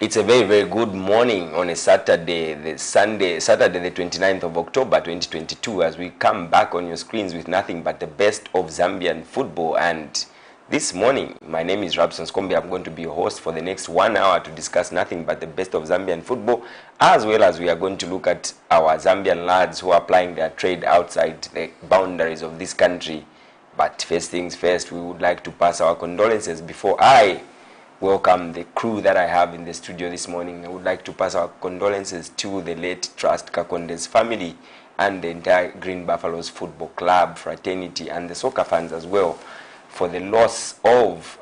It's a very, very good morning on a Saturday the 29th of October 2022, as we come back on your screens with nothing but the best of Zambian football. And this morning, my name is Rabson Skombe. I'm going to be your host for the next 1 hour to discuss nothing but the best of Zambian football, as well as we are going to look at our Zambian lads who are applying their trade outside the boundaries of this country. But first things first, we would like to pass our condolences before I welcome the crew that I have in the studio this morning. I would like to pass our condolences to the late Trust Kakonde's family and the entire Green Buffaloes Football Club, fraternity, and the soccer fans as well, for the loss of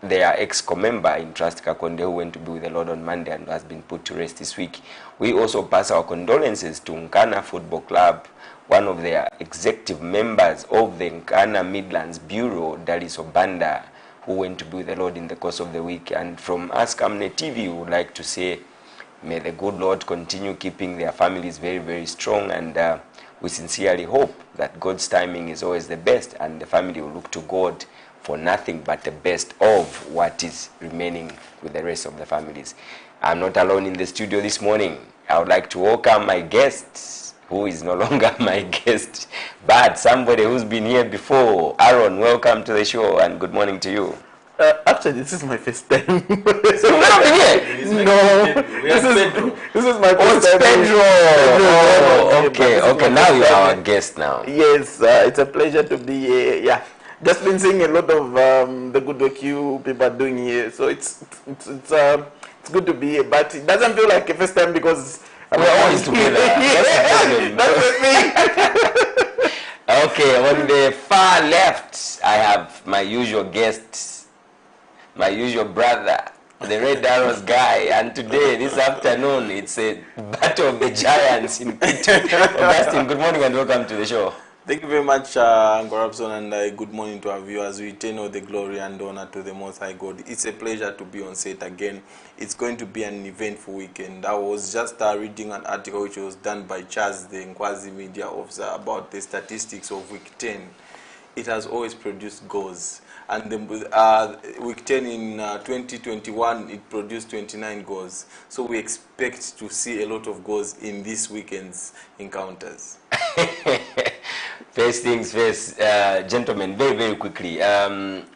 their ex-co-member in Trust Kakonde, who went to be with the Lord on Monday and has been put to rest this week. We also pass our condolences to Nkana Football Club, one of their executive members of the Nkana Midlands Bureau, Dalis Obanda, who went to be with the Lord in the course of the week. And from us, Camnet TV, we would like to say, may the good Lord continue keeping their families very, very strong. And we sincerely hope that God's timing is always the best, and the family will look to God for nothing but the best of what is remaining with the rest of the families. I'm not alone in the studio this morning. I would like to welcome my guest, who is no longer my guest, but somebody who's been here before. Aaron, welcome to the show, and good morning to you. Actually, this is my first time. So you've never been here? No, this is my first time. Pedro. Oh, okay. Now you are our guest now. Yes, it's a pleasure to be here. Yeah, just been seeing a lot of the good work you people are doing here. So it's good to be here, but it doesn't feel like a first time because we're always together. That's with me. Okay, on the far left, I have my usual guest, my usual brother, the Red Arrows guy. And today, this afternoon, it's a battle of the giants in Quito. Augustine, good morning and welcome to the show. Thank you very much, Uncle Robson, and good morning to our viewers. We return all the glory and honor to the Most High God. It's a pleasure to be on set again. It's going to be an eventful weekend. I was just reading an article which was done by Charles, the Nkwazi media officer, about the statistics of week 10. It has always produced goals. And the, week 10 in 2021, it produced 29 goals. So we expect to see a lot of goals in this weekend's encounters. First things first, gentlemen, very, very quickly,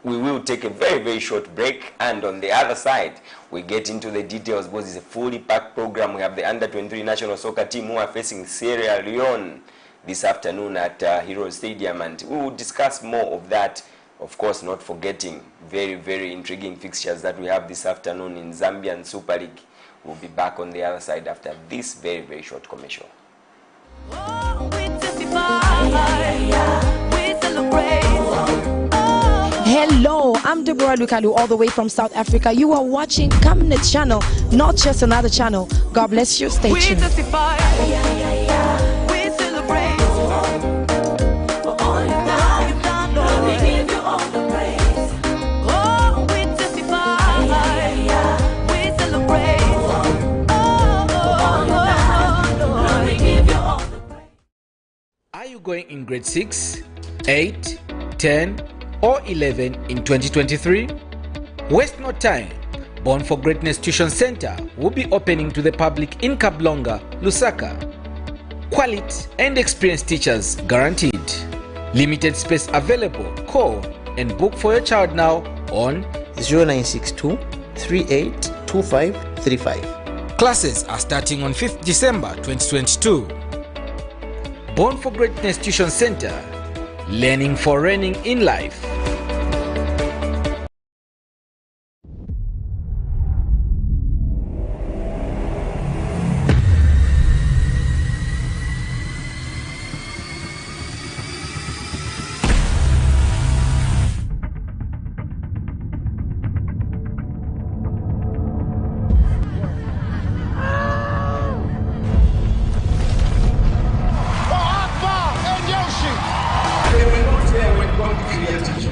we will take a very, very short break, and on the other side, we get into the details because it's a fully packed program. We have the Under-23 national soccer team who are facing Sierra Leone this afternoon at Heroes Stadium, and we will discuss more of that. Of course, not forgetting very, very intriguing fixtures that we have this afternoon in Zambian Super League. We'll be back on the other side after this very, very short commercial. Hello, I'm Deborah Lukalu, all the way from South Africa. You are watching Camnet channel, not just another channel. God bless you. Stay tuned. We celebrate. All you've done, you've done. Lord, we give you all the praise. Oh, we testify. We celebrate. Lord, we give you all the praise. Are you going in grade 6, 8, 10, or 11 in 2023? Waste no time. Born for Greatness Tuition Center will be opening to the public in Kablonga, Lusaka. Quality and experienced teachers guaranteed. Limited space available. Call and book for your child now on 0962 382535. Classes are starting on 5th December 2022. Born for Greatness Tuition Center. Learning for reigning in life. They were not there when God created you.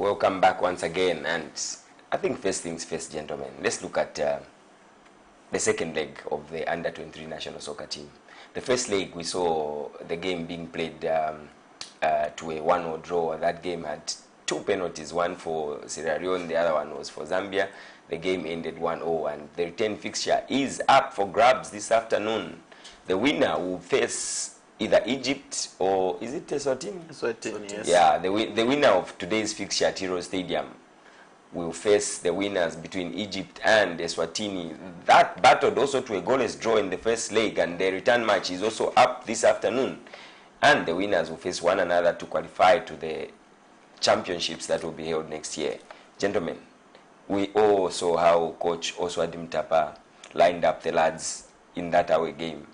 welcome back once again. And I think first things first, gentlemen. Let's look at the second leg of the under-23 national soccer team. The first leg, we saw the game being played to a 1-0 draw. That game had 2 penalties, one for Sierra Leone, the other one was for Zambia. The game ended 1-0, and the return fixture is up for grabs this afternoon. The winner will face either Egypt or, is it Eswatini? Eswatini, yes. Yeah, the winner of today's fixture at Hero Stadium will face the winners between Egypt and Eswatini. That battled also to a goalless draw in the first leg, and the return match is also up this afternoon. And the winners will face one another to qualify to the championships that will be held next year. Gentlemen, we all saw how Coach Oswald Mtapa lined up the lads in that away game.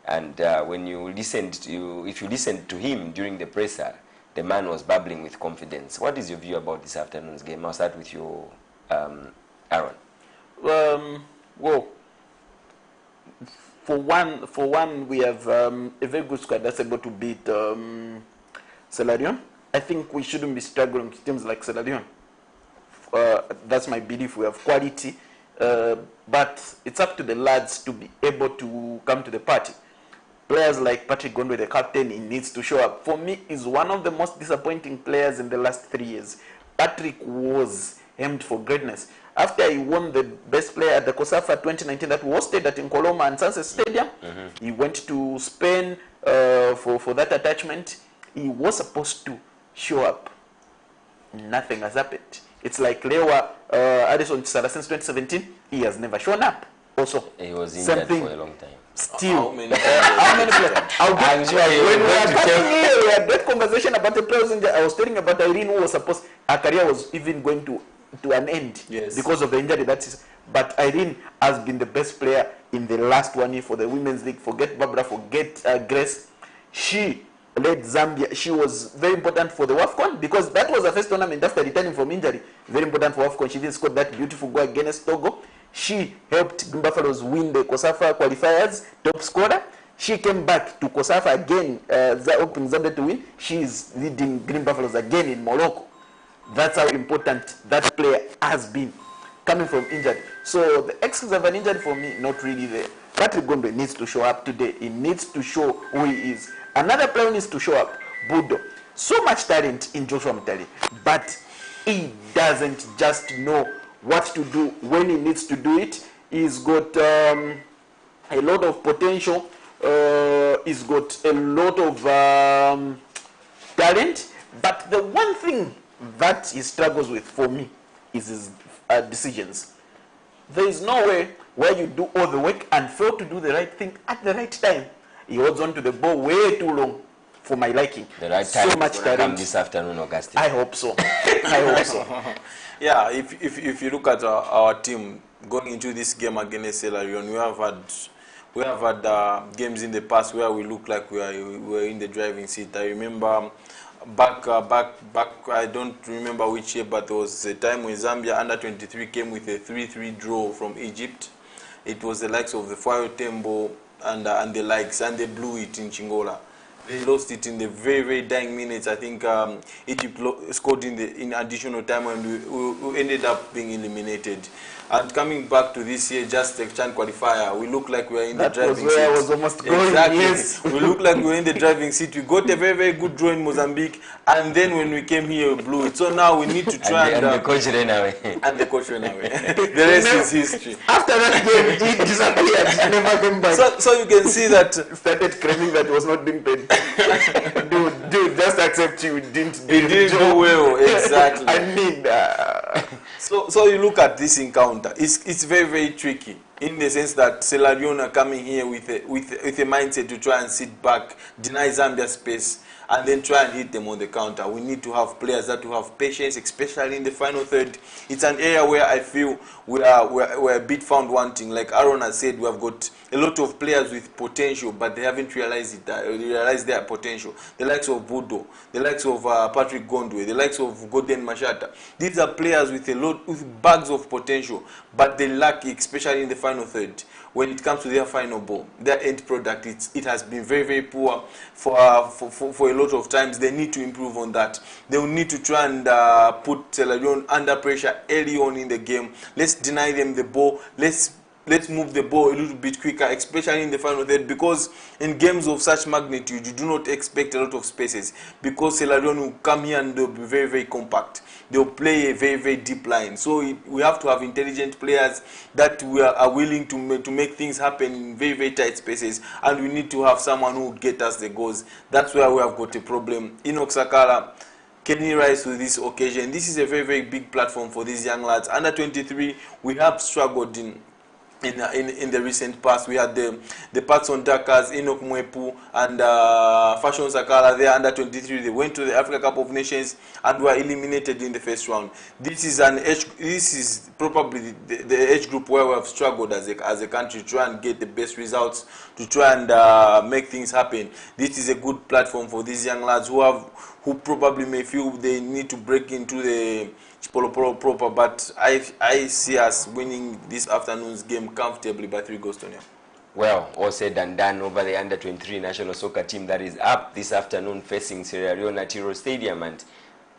And when you listened to, if you listened to him during the presser, the man was bubbling with confidence. What is your view about this afternoon's game? I'll start with you, Aaron. Well, for one, we have a very good squad that's able to beat Sierra Leone. I think we shouldn't be struggling with teams like Sierra Leone. That's my belief. We have quality, but it's up to the lads to be able to come to the party. Players like Patrick Gondwe, the captain, he needs to show up. For me, he's one of the most disappointing players in the last 3 years. Patrick was aimed for greatness. After he won the best player at the COSAFA 2019 that was hosted at Nkoloma and Sunset Stadium, he went to Spain for that attachment. He was supposed to show up. Nothing has happened. It's like Lewa Addison Chisara since 2017. He has never shown up. Also, he was injured for a long time. Still, how many players? I'm sure when we had that conversation about the players, I was telling about Irene, who was supposed, her career was even going to an end because of the injury. But Irene has been the best player in the last 1 year for the Women's League. Forget Barbara, forget Grace. She led Zambia. She was very important for the WAFCON because that was her first tournament after returning from injury. Very important for WAFCON. She did score that beautiful goal against Togo. She helped Green Buffaloes win the COSAFA qualifiers, top scorer. She came back to COSAFA again, helping Zambia to win. She is leading Green Buffaloes again in Morocco. That's how important that player has been, coming from injury. So the excuse of an injury for me, not really there. Patrick Gondwe needs to show up today. He needs to show who he is. Another player needs to show up, Budo. So much talent in Joshua Mutale, but he doesn't just know what to do when he needs to do it. He's got a lot of potential. He's got a lot of talent. But the one thing that he struggles with for me is his decisions. There is no way where you do all the work and fail to do the right thing at the right time. He holds on to the ball way too long for my liking. The right time so much talent this afternoon, Augustine. I hope so. I hope so. Yeah, if you look at our team going into this game against Sierra Leone, we have had games in the past where we look like we were in the driving seat. I remember back I don't remember which year, but there was a time when Zambia under 23 came with a 3-3 draw from Egypt. It was the likes of the Fayo Tembo and the likes, and they blew it in Chingola. They lost it in the very, very dying minutes. I think Egypt scored in additional time, and we ended up being eliminated. And coming back to this year, just the CHAN qualifier, we look like we are in the driving seat. That was where I was almost going. Exactly. Yes. We look like we were in the driving seat. We got a very, very good draw in Mozambique, and then when we came here, we blew it. So now we need to try and the coach ran away. And the coach ran away. The rest is history. After that game, he disappeared. He never came back. So you can see that started claiming that was not being paid. dude, just accept you didn't do well. Exactly. I mean, so you look at this encounter. It's very, very tricky in the sense that Sierra Leone are coming here with a mindset to try and sit back, deny Zambia space, and then try and hit them on the counter. We need to have players that will have patience, especially in the final third. It's an area where I feel we're a bit found wanting. Like Aaron has said, we have got a lot of players with potential, but they haven't realized their potential. The likes of Budo, the likes of Patrick Gondwe, the likes of Gordon Mashata. These are players with bags of potential, but they lack, especially in the final third. when it comes to their final ball, their end product, it has been very, very poor for a lot of times. They need to improve on that. They will need to try and put Sierra Leone under pressure early on in the game. Let's deny them the ball. Let's move the ball a little bit quicker, especially in the final third, because in games of such magnitude, you do not expect a lot of spaces, because Sierra Leone will come here and they'll be very, very compact. They'll play a very, very deep line. So we have to have intelligent players that are willing to make things happen in very, very tight spaces, and we need to have someone who will get us the goals. That's where we have got a problem. Enoch Sakala, can he rise to this occasion? This is a very, very big platform for these young lads. Under 23, we have struggled in the recent past. We had the Patson Dakas, Enoch Mwepu, and Fashion Sakala. They are under 23. They went to the Africa Cup of Nations and were eliminated in the first round. This is probably the age group where we have struggled as a country to try and get the best results, to try and make things happen. This is a good platform for these young lads who probably may feel they need to break into the Chipolopolo proper, but I see us winning this afternoon's game comfortably by 3 goals to 0. Well, all said and done over the under-23 national soccer team that is up this afternoon facing Sierra Leone at Hero Stadium. And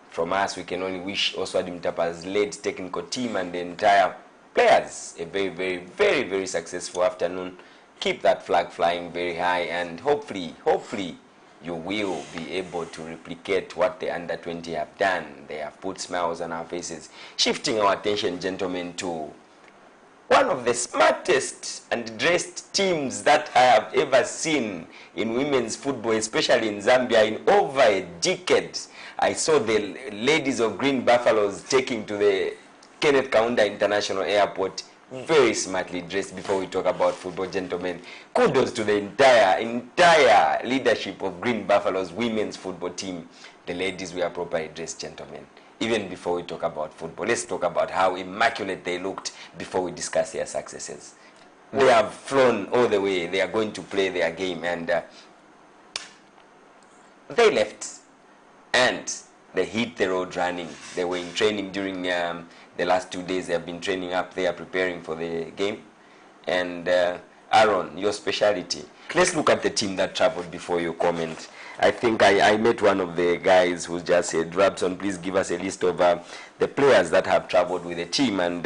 from us, we can only wish Oswald Mtapa's led technical team and the entire players a very, very, very, very successful afternoon. Keep that flag flying very high, and hopefully, you will be able to replicate what the under-20 have done. They have put smiles on our faces. Shifting our attention, gentlemen, to one of the smartest and dressed teams that I have ever seen in women's football, especially in Zambia, in over a decade. I saw the ladies of Green Buffaloes taking to the Kenneth Kaunda International Airport, very smartly dressed. Before we talk about football, gentlemen, kudos to the entire leadership of Green Buffaloes women's football team. The ladies were properly dressed, gentlemen. Even before we talk about football, let's talk about how immaculate they looked before we discuss their successes. They have flown all the way. They are going to play their game, and they left and they hit the road running. They were in training during the last 2 days. They have been training up there, preparing for the game. And Aaron, your speciality. Let's look at the team that traveled before you comment. I think I met one of the guys who just said, Rabson, please give us a list of the players that have traveled with the team. And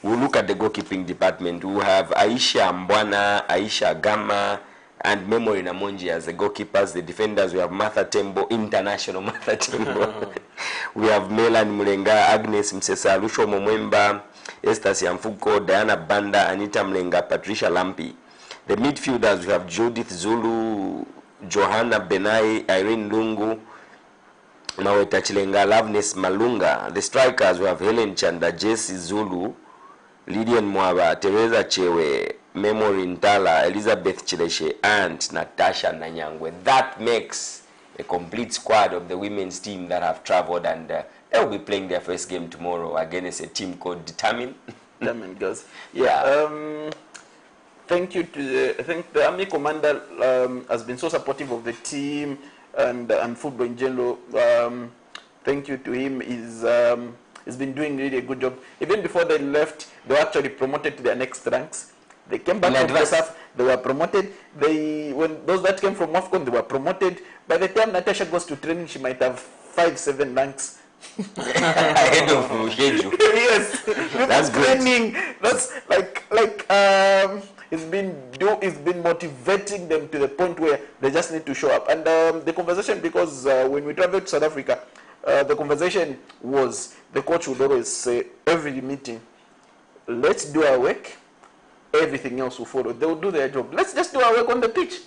we'll look at the goalkeeping department. We have Aisha Mbwana, Aisha Gama, and Memory Namonji as the goalkeepers. The defenders, we have Martha Tembo, international Martha Tembo. We have Melan Mulenga, Agnes Msesa, Lusho Momwemba, Esther Siamfuko, Diana Banda, Anita Mlenga, Patricia Lampi. The midfielders, we have Judith Zulu, Johanna Benai, Irene Lungu, Maweta Chilenga, Loveness Malunga. The strikers, we have Helen Chanda, Jessie Zulu, Lydian Mwaba, Teresa Chewe, Memory Ntala, Elizabeth Chileshe, and Natasha Nanyangwe. That makes a complete squad of the women's team that have traveled, and they'll be playing their first game tomorrow against a team called Determine. Determine girls. Yeah. Thank you to I think the Army Commander has been so supportive of the team and football in general. Thank you to him. He's been doing really a good job. Even before they left, they were actually promoted to their next ranks. They came back from SAF, they were promoted. When those that came from AFCON, they were promoted. By the time Natasha goes to training, she might have 5-7 ranks. Ahead of Musheju. Yes, That's training. That's like it's been motivating them to the point where they just need to show up. And the conversation, because when we traveled to South Africa, the conversation was, the coach would always say, every meeting, let's do our work, everything else will follow. They will do their job. Let's just do our work on the pitch.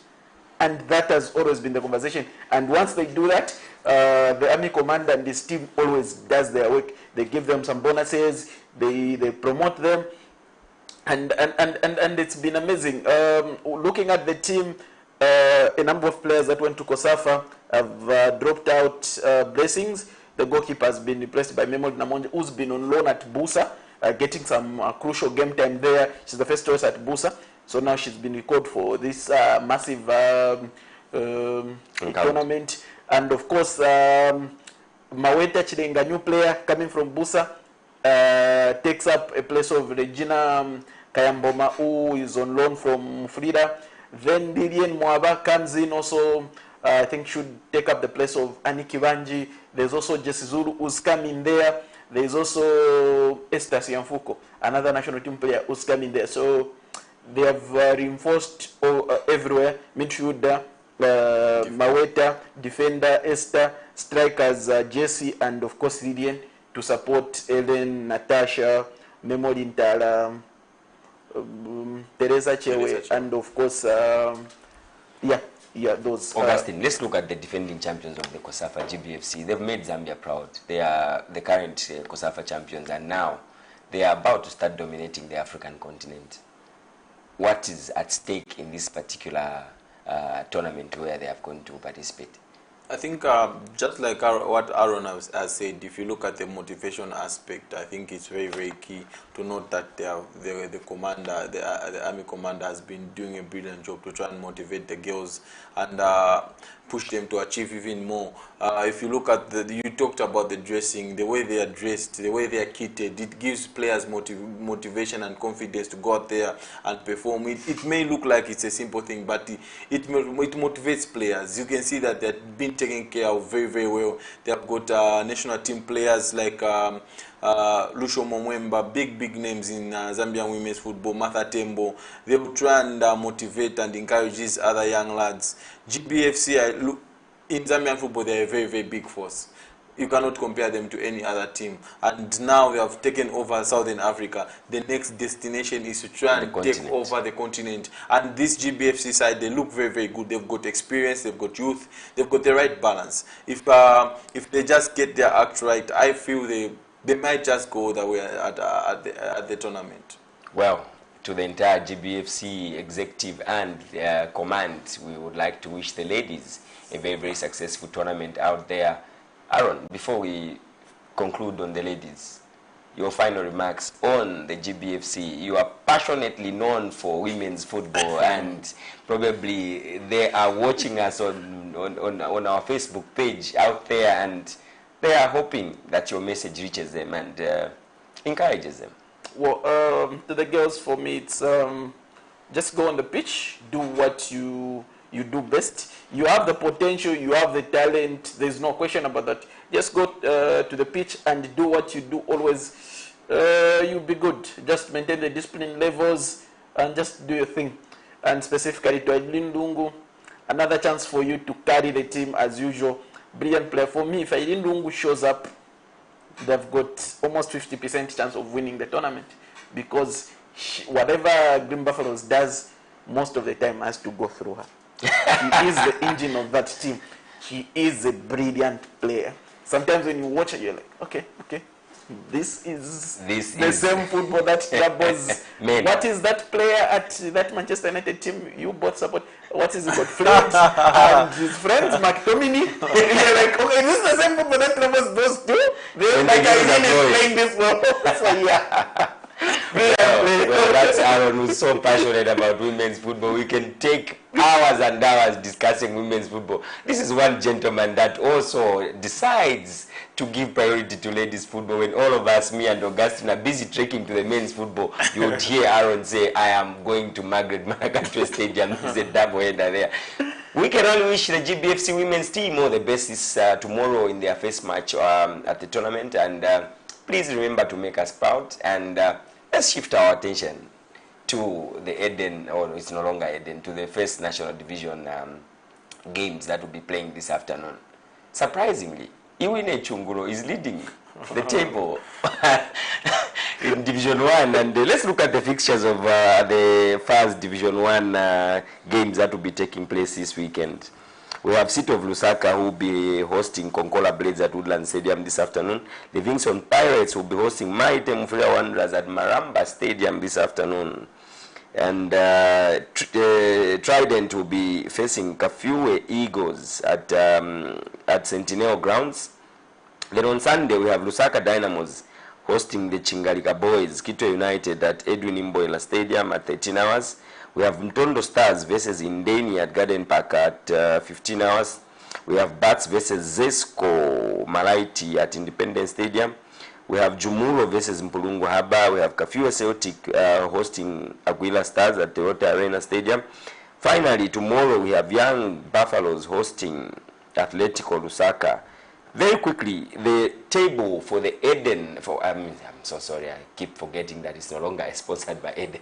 And that has always been the conversation. And once they do that, the Army Commander and his team always does their work. They give them some bonuses, they promote them, and it's been amazing. Looking at the team, a number of players that went to COSAFA have dropped out. Blessings, the goalkeeper, has been replaced by Memory Namonji, who's been on loan at Busa, getting some crucial game time there. She's the first choice at Busa. So now she's been recalled for this massive tournament. And of course, Maweta Chilenga, new player coming from Busa, takes up a place of Regina Kayamboma, who is on loan from Florida. Then Lilian Mwaba comes in also, I think should take up the place of Annie Kibanji. There's also Jesse Zulu who's coming there. There's also Esther Siamfuko, another national team player who's coming there. So they have reinforced everywhere. Midfielder, Maweta, defender Esther, strikers Jesse, and of course Lilian to support Ellen, Natasha, Memory Ntala, Teresa Chewe, and of course, those. Augustine, let's look at the defending champions of the COSAFA GBFC. They've made Zambia proud. They are the current COSAFA champions, and now they are about to start dominating the African continent. What is at stake in this particular tournament where they have gone to participate? I think just like what Aaron has said, if you look at the motivation aspect, I think it's very, very key to note that the commander, the army commander, has been doing a brilliant job to try and motivate the girls and push them to achieve even more. If you look at you talked about the dressing, the way they are dressed, the way they are kitted, it gives players motivation and confidence to go out there and perform. It may look like it's a simple thing, but it motivates players. You can see that they're being taken care of very, very well. They have got national team players like Lusho Momwemba, big names in Zambian women's football, Martha Tembo. They will try and motivate and encourage these other young lads. GBFC, in Zambian football, they are a very, very big force. You cannot compare them to any other team. And now they have taken over Southern Africa. The next destination is to try and take over the continent. And this GBFC side, they look very, very good. They've got experience, they've got youth, they've got the right balance. If they just get their act right, I feel they might just go the way at the tournament. Well, to the entire GBFC executive and command, we would like to wish the ladies a very, very successful tournament out there. Aaron, before we conclude on the ladies, your final remarks on the GBFC. You are passionately known for women's football, and probably they are watching us on our Facebook page out there, and they are hoping that your message reaches them and encourages them. Well, to the girls, for me, it's just go on the pitch, do what you do best. You have the potential, you have the talent, there's no question about that. Just go to the pitch and do what you do always. You'll be good. Just maintain the discipline levels and just do your thing. And specifically to Aileen Lungu, another chance for you to carry the team as usual. Brilliant player. For me, if Aileen Lungu shows up, they've got almost 50% chance of winning the tournament, because whatever Green Buffaloes does, most of the time has to go through her. She is the engine of that team. She is a brilliant player. Sometimes when you watch her, you're like, okay, this is the same football that troubles. What is that player at that Manchester United team you both support? What is it called? Friends and his friends, McTominay. You're like, okay, this is the same football that troubles those two. They're like, I really playing this well. So yeah. Well, that's Aaron, who's so passionate about women's football. We can take hours and hours discussing women's football. This is one gentleman that also decides to give priority to ladies football. When all of us, me and Augustine, are busy trekking to the men's football, you would hear Aaron say, I am going to Margaret Manakatwe Stadium. He's a double header there. We can only wish the GBFC women's team all the best this tomorrow in their first match at the tournament. And please remember to make us proud. And let's shift our attention to the Eden, or it's no longer Eden, to the first national division games that will be playing this afternoon. Surprisingly, Iwine Chunguro is leading the table in Division 1. And let's look at the fixtures of the first Division 1 games that will be taking place this weekend. We have City of Lusaka, who will be hosting Konkola Blades at Woodland Stadium this afternoon. The Livingstone Pirates will be hosting Maite Mufulira Wanderers at Maramba Stadium this afternoon. And Trident will be facing Kafue Eagles at Sentinel Grounds. Then on Sunday, we have Lusaka Dynamos hosting the Chingalika Boys, Kito United at Edwin Imboila Stadium at 13 hours. We have Mtondo Stars versus Indeni at Garden Park at 15 hours. We have Bats versus Zesco Malaiti at Independence Stadium. We have Jumuro versus Mpulungu Haba. We have Kafue Celtic hosting Aguila Stars at Toyota Arena Stadium. Finally, tomorrow we have Young Buffaloes hosting Atletico Lusaka. Very quickly, the table for the Eden, I'm so sorry, I keep forgetting that it's no longer sponsored by Eden.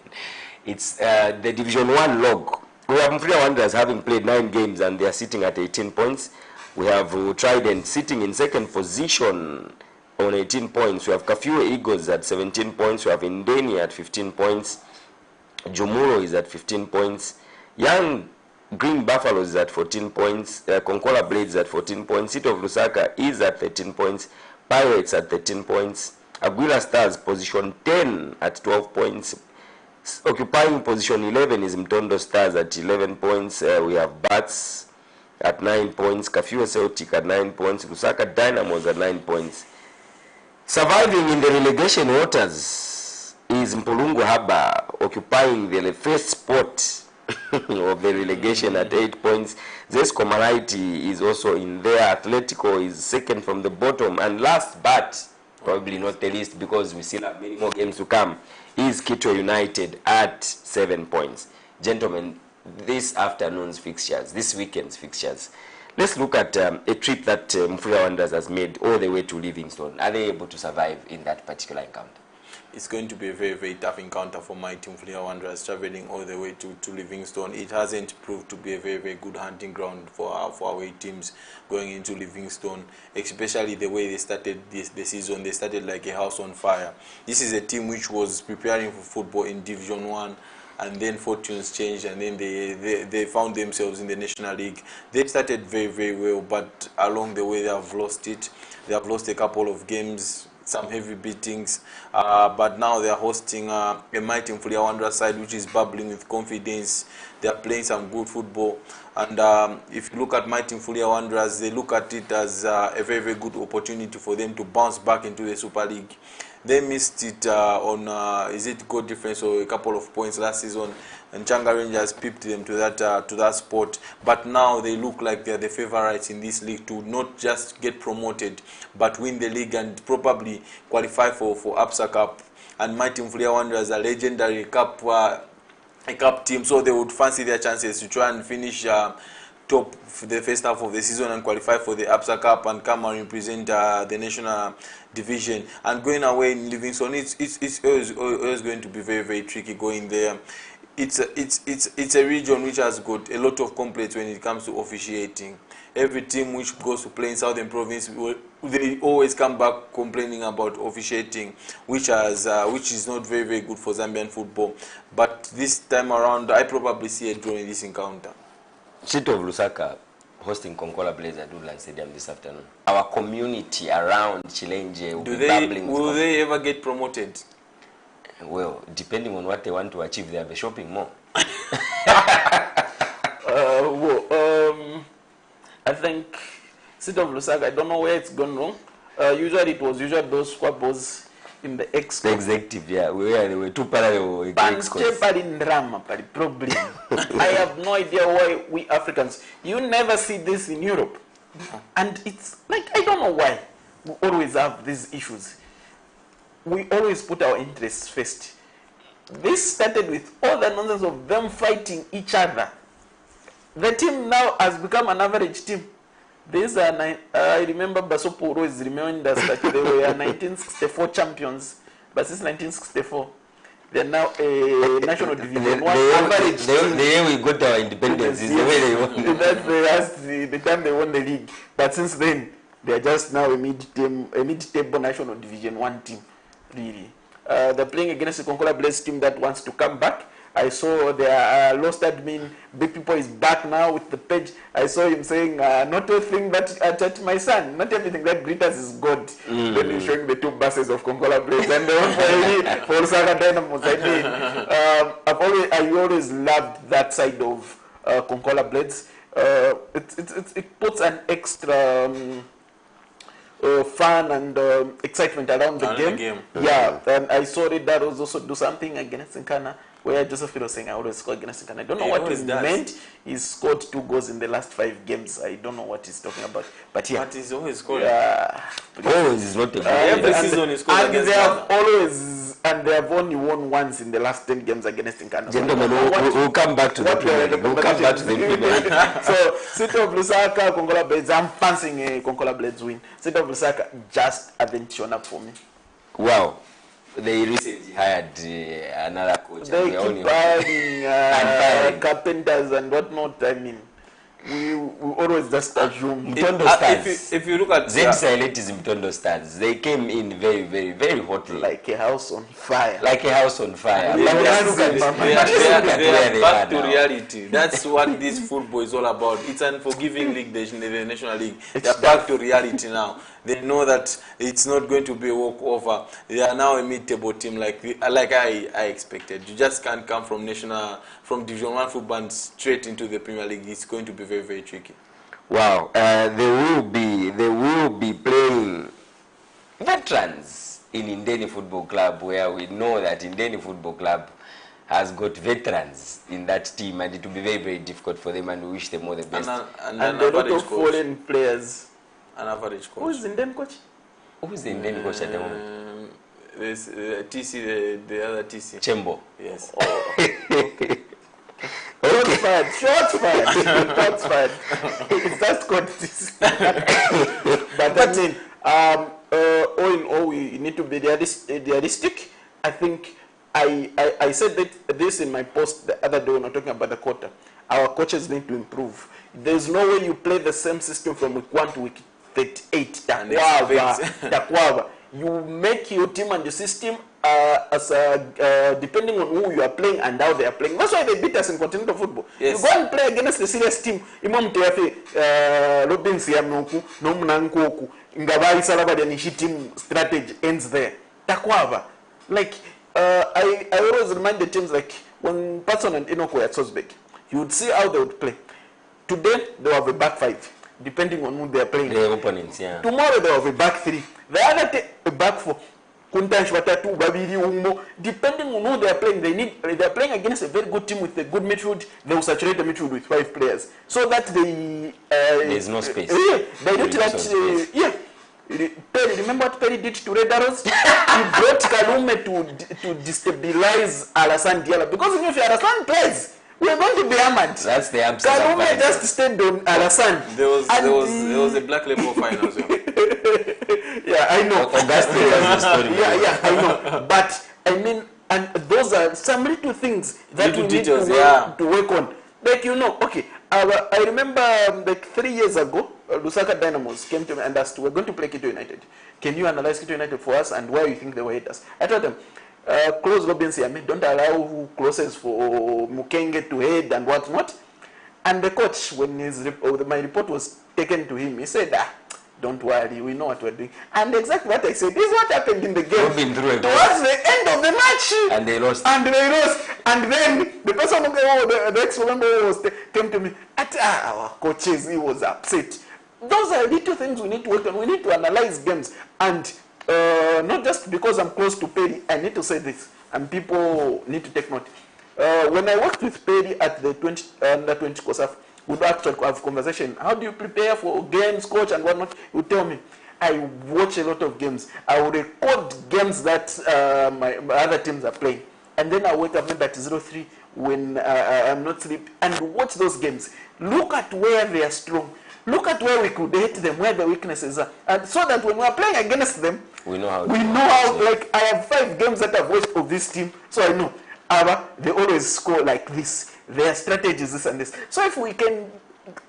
It's the Division 1 log. We have Mfuria Wanderers having played 9 games and they are sitting at 18 points. We have Trident sitting in second position on 18 points. We have Kafue Eagles at 17 points. We have Indeni at 15 points. Jumuro is at 15 points. Young Green Buffaloes is at 14 points. Konkola Blades at 14 points. City of Lusaka is at 13 points. Pirates at 13 points. Aguila Stars position 10 at 12 points. Occupying position 11 is Mtondo Stars at 11 points. We have Bats at 9 points. Kafue Celtic at 9 points. Lusaka Dynamos at 9 points. Surviving in the relegation waters is Mpulungu Haba, occupying the first spot of the relegation at 8 points. Zesco Malaiti is also in there. Atletico is second from the bottom. And last but probably not the least, because we still have many more games to come, is Kito United at 7 points. Gentlemen, this afternoon's fixtures, this weekend's fixtures, let's look at a trip that Mfuria Wanderers has made all the way to Livingstone. Are they able to survive in that particular encounter? It's going to be a very, very tough encounter for my team, Mfuria Wanderers, traveling all the way to Livingstone. It hasn't proved to be a very, very good hunting ground for our away teams going into Livingstone, especially the way they started the season. They started like a house on fire. This is a team which was preparing for football in Division 1, and then fortunes changed, and then they found themselves in the National League. They started very, very well, but along the way they have lost it. They have lost a couple of games, some heavy beatings, but now they are hosting a mighty Mfuria Wanderers side which is bubbling with confidence. They are playing some good football, and if you look at mighty Mfuria Wanderers, they look at it as a very, very good opportunity for them to bounce back into the Super League. They missed it on is it goal difference or a couple of points last season, and Changa Rangers pipped them to that spot. But now they look like they are the favorites in this league to not just get promoted, but win the league and probably qualify for APSA Cup. And mighty Mfuria Wanderers are legendary cup team, so they would fancy their chances to try and finish top for the first half of the season and qualify for the APSA Cup and come and represent the national division. And going away in Livingstone, it's always going to be very, very tricky going there. It's a region which has got a lot of complaints when it comes to officiating. Every team which goes to play in Southern Province, they always come back complaining about officiating, which is not very, very good for Zambian football. But this time around, I probably see a draw in this encounter. City of Lusaka hosting Konkola Blades at Woodland Stadium this afternoon. Our community around Chilenje will be babbling. Will they ever get promoted? Well, depending on what they want to achieve, they have a shopping mall. I think City of Lusaka, I don't know where it's gone wrong. Usually it was those squabbles in the executive, yeah, where they were two parallel problem. I have no idea why we Africans, you never see this in Europe. And it's like, I don't know why we always have these issues. We always put our interests first. This started with all the nonsense of them fighting each other. The team now has become an average team. These are, I remember Basopo always reminded us that they were 1964 champions, but since 1964, they're now a national division one average team. The way we got our independence is the way they won. That's the time they won the league. But since then, they are just now a mid-table national division one team, really. They're playing against the Konkola Blades team that wants to come back. I saw their lost admin, Big People is back now with the page. I saw him saying, not everything that touched my son, not everything that glitters is God. Then he's showing the two buses of Konkola Blades and the one for Lusaka Dynamos. I always loved that side of Konkola Blades. It puts an extra fun and excitement around the game. Yeah, and I saw that also do something against Nkana, where Joseph was saying I always score against Ghana. I don't know He what always he does. meant. He scored 2 goals in the last 5 games. I don't know what he's talking about. But yeah. But he's always scoring. Always is not a good Every player. season he scores And against they have Ghana. always, and they have only won once in the last 10 games against Ghana. Gentlemen, we'll come back to the Premier League. We'll come back to the Premier League. So, City of Lusaka, Kongola Blades, I'm fancying a Kongola Blades win. City of Lusaka just haven't shown up for me. Wow. They recently hired another coach. They and keep hiring firing. carpenters and whatnot. I mean, we always just assume. Mtondo Stars. If you look at Zed Silent is Mtondo Stars. They came in very, very, very hotly. Like a house on fire. Like a house on fire. They But are just look at where they back are to now. reality. That's what this football is all about. It's an unforgiving league, the National League. They're back to reality now. They know that it's not going to be a walkover. They are now a mid-table team like I expected. You just can't come from Division 1 football and straight into the Premier League. It's going to be very, very tricky. Wow. They will be playing veterans in Indeni Football Club, where we know that Indeni Football Club has got veterans in that team, and it will be very, very difficult for them, and we wish them all the best. And a lot of foreign players. An average coach. Who is the Indian coach? Who's the Indeni coach at the moment? There's TC, the other TC. Chembo. Yes. Shots fired. Shots fired. It's just called this. But I mean, all in all, we need to be realistic. I think I said this in my post the other day when we were talking about the quarter. Our coaches need to improve. There's no way you play the same system from week 1 to week 38. Takwava. You make your team and the system depending on who you are playing and how they are playing. That's why they beat us in continental football. Yes. You go and play against the serious team. Imam Teafe, Robin Siamnoku, Nomunankoku, Ngabai Salabadi and team strategy ends there. Takwava. Like, I always remind the teams, like, when Patson and Enoch were at Sosbeck, you would see how they would play. Today, they have a back 5, depending on who they are playing. Their opponents, yeah. Tomorrow, they have a back 3. The other a back 4. Depending on who they are playing, they are playing against a very good team with a good midfield. They will saturate the midfield with 5 players, so that they there's no space. They don't like Perry, remember what Perry did to Red Arrows? He brought Kalume to destabilize Alassane Diallo, because if Alassane plays, we are going to be hammered. That's the absolute. Kalume just stayed on Alassane. There was a black label fine as well. Yeah, I know. Augustine was the story. Yeah, I know. But I mean, and those are some little things that Little we need details, to work on. Like, okay, I remember like 3 years ago, Lusaka Dynamos came to me and asked, we're going to play Quito United. Can you analyze Quito United for us and why you think they were haters? I told them, close Robinson, I mean, don't allow closes for Mukenge to head and whatnot. And the coach, when my report was taken to him, he said, don't worry, we know what we're doing. And exactly what I said, this is what happened in the game. Towards the end of the match. And they lost. And then the person who the ex-member came to me, our coaches, he was upset. Those are little things we need to work on. We need to analyze games. And not just because I'm close to Perry, I need to say this. And people need to take note. When I worked with Perry at the under 20 COSAF, we'd actually have conversation. How do you prepare for games, coach, and whatnot? He would tell me, I watch a lot of games. I will record games that my other teams are playing. And then I wake up maybe at 03 when I'm not sleeping and watch those games. Look at where they are strong. Look at where we could hit them, where the weaknesses are. And so that when we are playing against them, we know how, like, I have 5 games that I've watched of this team, so I know. They always score like this. Their strategy is this and this. So if we can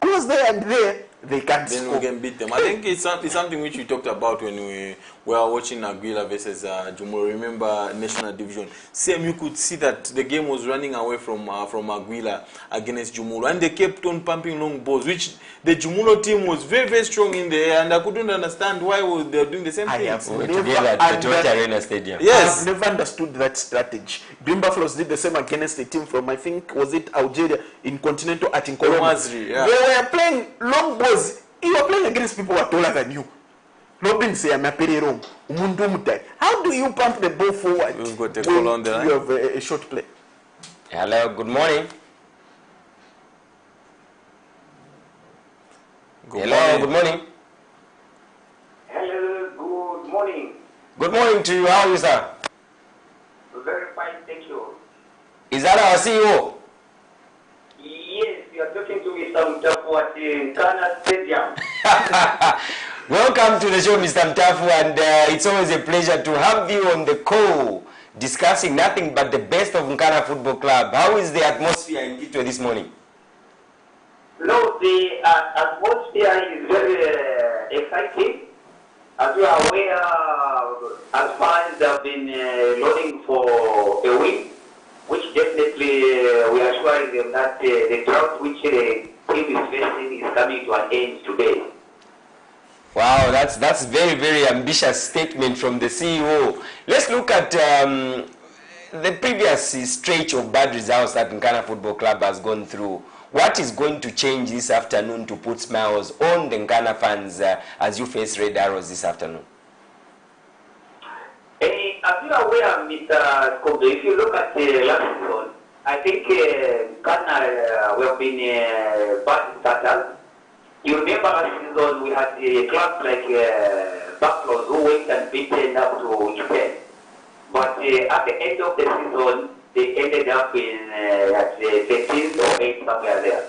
close there and there, they can't score. Then we can beat them. I think it's something which we talked about when we were watching Aguila versus Jumbo. Remember National Division. Same, you could see that the game was running away from Aguila against Jumulo, and they kept on pumping long balls, which the Jumulo team was very, very strong in the air, and I couldn't understand why they were doing the same things. Together at the Toyota Arena Stadium. Yes. I've never understood that strategy. Green Buffaloes did the same against a team from, I think, was it Algeria in Continental at Incolomazri. Yeah. They were playing long balls. You are playing against people who are taller than you. Robin say, I'm a perirom. How do you pump the ball forward? You've got a call on the line. You have a short play. Hello, good morning. Good morning. Hello, good morning. Good morning to you. How are you, sir? Very fine, thank you. Is that our CEO? Yes, you are talking to me some Mtafu at Camnet Stadium. Welcome to the show, Mr. Mtafu, and it's always a pleasure to have you on the call discussing nothing but the best of Nkana Football Club. How is the atmosphere in Kitwe this morning? No, the atmosphere is very exciting. As you are aware, as fans have been loading for a win, which definitely we are assuring them that the drought which the team is facing is coming to an end today. Wow, that's very, very ambitious statement from the CEO. Let's look at the previous stretch of bad results that Nkana Football Club has gone through. What is going to change this afternoon to put smiles on the Nkana fans as you face Red Arrows this afternoon? As you are aware, Mr. Kobe, if you look at the last season, I think Nkana we have been bad starters. You remember last season we had clubs like Buffalo who went and beaten up to Japan. But at the end of the season, they ended up in at the 13th or 8th, somewhere there.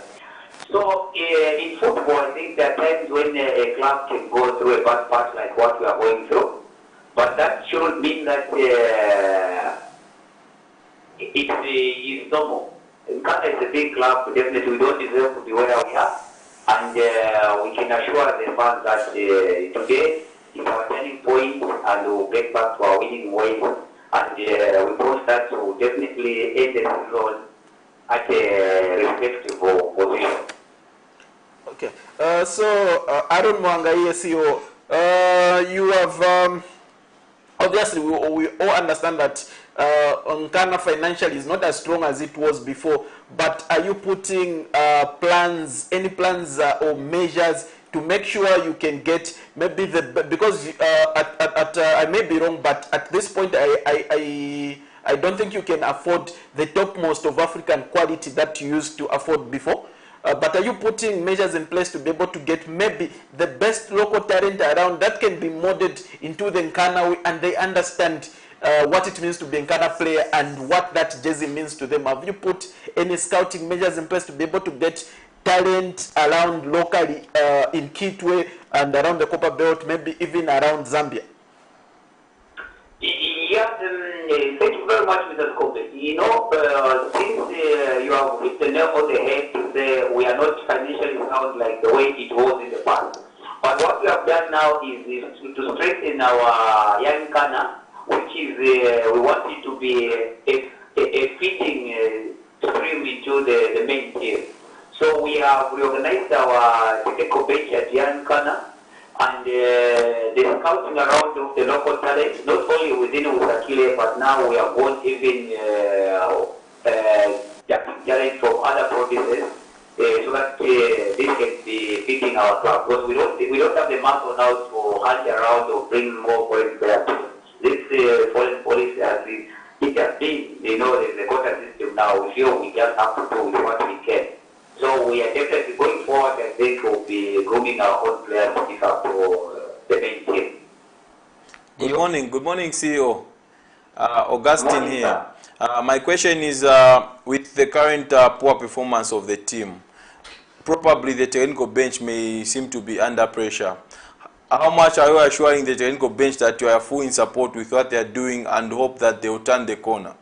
So in football, I think there are times when a club can go through a bad patch like what we are going through. But that should mean that it's normal. Nkana is a big club, definitely we don't deserve to be where we are. And we can assure the fans that today is our turning point and we'll get back to our winning ways. And we promise that we'll definitely end the season at a respectable position. Okay. So, Aaron Mwangaie, CEO, you have, obviously, we all understand that Nkana financially is not as strong as it was before, but are you putting any plans or measures to make sure you can get maybe because I may be wrong, but at this point I don't think you can afford the topmost of African quality that you used to afford before. But are you putting measures in place to be able to get maybe the best local talent around that can be molded into the Nkana and they understand what it means to be a Nkana player and what that jersey means to them? Have you put any scouting measures in place to be able to get talent around locally in Kitwe and around the Copper Belt, maybe even around Zambia? Yes, thank you very much, Mr. Kobe. You know, since you have hit the nail on the head to say we are not financially sound like the way it was in the past. But what we have done now is to strengthen our young Nkana, which is we want it to be a fitting stream into the main team. So we have reorganized our technical bench at young Nkana, and the scouting around of the local talent, not only within Usakile, but now we have gone even talent from other provinces, so that this can be fitting our club. Because we don't have the muscle now to hunt around or bring more foreign players. This foreign policy has been, you know, the quota system now. We feel we just have to do what we can. So we are definitely going forward. I think we'll be grooming our own players to pick up to the main team. Good morning, CEO. Augustine here. My question is, with the current poor performance of the team, probably the technical bench may seem to be under pressure. How much are you assuring the technical bench that you are full in support with what they are doing and hope that they will turn the corner?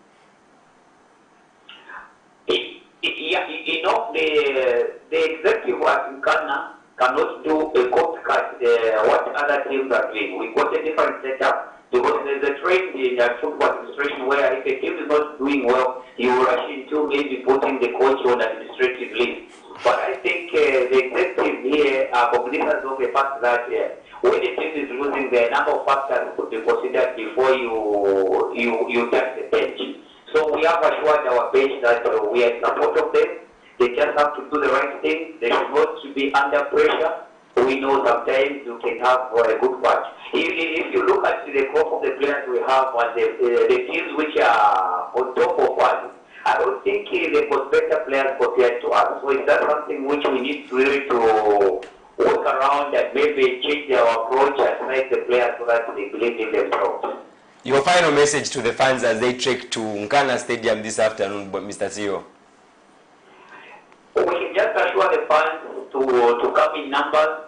Yeah, you know, the executive at Nkana cannot do a copycat what other teams are doing. We got a different setup because there's a trend in football administration where if a team is not doing well, you rush into maybe putting the coach on administrative leave. But I think the executive here are cognizant of the fact that when the team is losing, there are a number of factors to be considered before you touch the bench. So we have assured our bench that we are in support of them. They just have to do the right thing. They should not be under pressure. We know sometimes you can have a good match. If you look at the crop of the players we have and the teams which are on top of us, I don't think they've got better players compared to us. So is that something which we need really to work around and maybe change our approach and make the players so that they believe in themselves? Your final message to the fans as they trek to Nkana Stadium this afternoon, Mr. CEO. We can just assure the fans to come in numbers.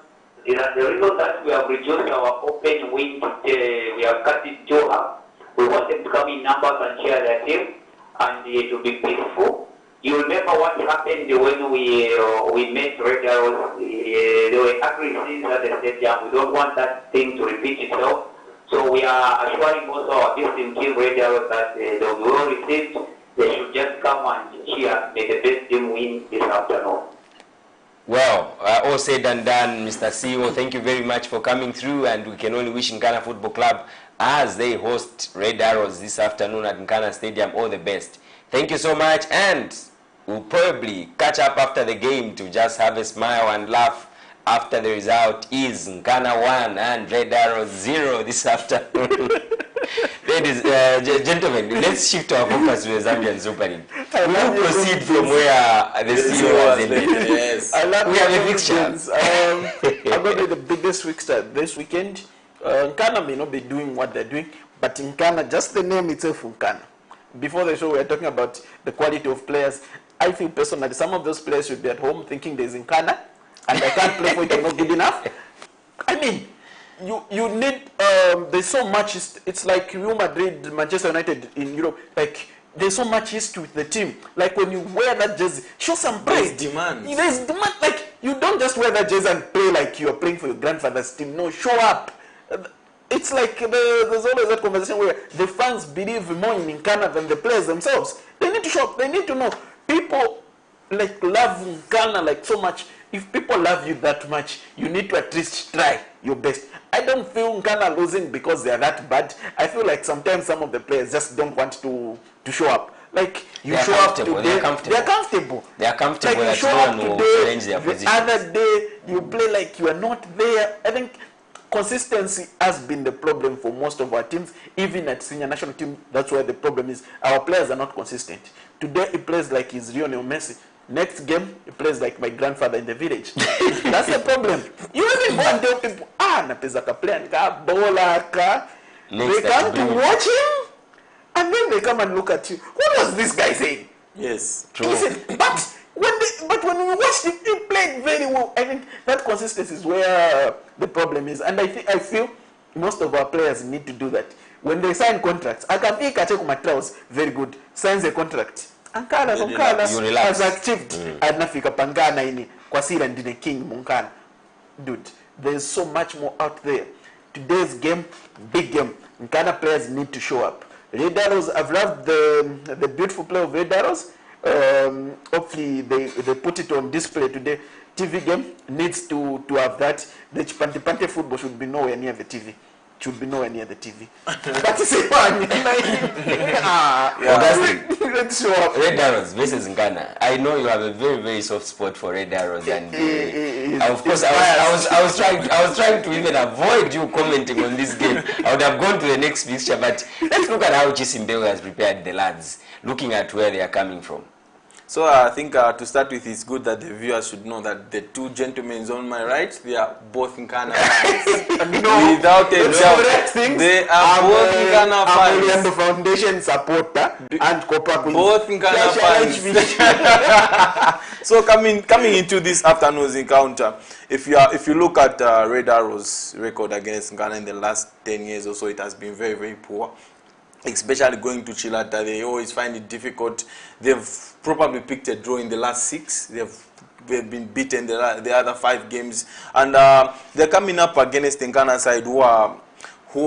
The reason that we have reduced our open wing, we have cut it to half. We want them to come in numbers and share their team, and to be peaceful. You remember what happened when we met Red Arrows? There were aggressives at the stadium. We don't want that thing to repeat itself. So we are assuring also our distant team Red Arrows that they will be well received. They should just come and cheer. May the best team win this afternoon. Well, all said and done, Mr. CEO, thank you very much for coming through, and we can only wish Nkana Football Club, as they host Red Arrows this afternoon at Nkana Stadium, all the best. Thank you so much, and we'll probably catch up after the game to just have a smile and laugh after the result is Nkana 1 and Red Arrows 0 this afternoon. Ladies, gentlemen, let's shift our focus to the Zambian Super League. We'll proceed from where the CEO has ended. Yes. We have a fixture. I'm going to be the biggest fixture this weekend. Nkana may not be doing what they're doing, but Nkana, just the name itself, Nkana. Before the show, we were talking about the quality of players. I feel personally some of those players should be at home thinking there's Nkana, and I can't play for it, I'm not good enough. I mean, you need, there's so much, it's like Real Madrid, Manchester United in Europe, like, there's so much history with the team. Like, when you wear that jersey, show some pride. There's demand. There's demand. Like, you don't just wear that jersey and play like you're playing for your grandfather's team. No, show up. It's like there's always that conversation where the fans believe more in Nkana than the players themselves. They need to show up. They need to know. People, like, love Nkana, like, so much. If people love you that much, you need to at least try your best. I don't feel Nkana losing because they are that bad. I feel like sometimes some of the players just don't want to show up. Like, you show up today, they're comfortable. They are comfortable. Like, you show up today, the other day you play like you are not there. I think consistency has been the problem for most of our teams. Even at senior national team, that's where the problem is. Our players are not consistent. Today he plays like he's Lionel Messi. Next game, he plays like my grandfather in the village. That's the problem. You even go and tell people, napeza ka play and ka bola ka. They come to watch him, and then they come and look at you. What was this guy saying? Yes, true. Listen, but when we watched him, he played very well. I think that consistency is where the problem is, and I feel most of our players need to do that. When they sign contracts, Akapi Kacheku Matraos, very good, signs a contract. Ankala has achieved Adnafika Pangana ini Kwasira and the King Munkana. Dude, there's so much more out there. Today's game, big game. Nkana players need to show up. Red Arrows, I've loved the beautiful play of Red Arrows. Hopefully they put it on display today. TV game needs to have that. The Chipante football should be nowhere near the TV. Should be nowhere near the TV. That is a fun. Let's show up. Red Arrows versus Nkana. I know you have a very, very soft spot for Red Arrows, and of course I was trying to even avoid you commenting on this game. I would have gone to the next fixture, but let's look at how Chisimbewe has prepared the lads, looking at where they are coming from. So I think to start with, it's good that the viewers should know that the two gentlemen on my right, they are both Nkana fans. Without a doubt, they are both Nkana fans. I'm the foundation supporter and both Nkana fans. So coming into this afternoon's encounter, if you look at Red Arrows' record against Nkana in the last 10 years or so, it has been very, very poor. Especially going to Chilata, they always find it difficult. They've probably picked a draw in the last 6. They've been beaten the other 5 games, and they're coming up against the Nkana side who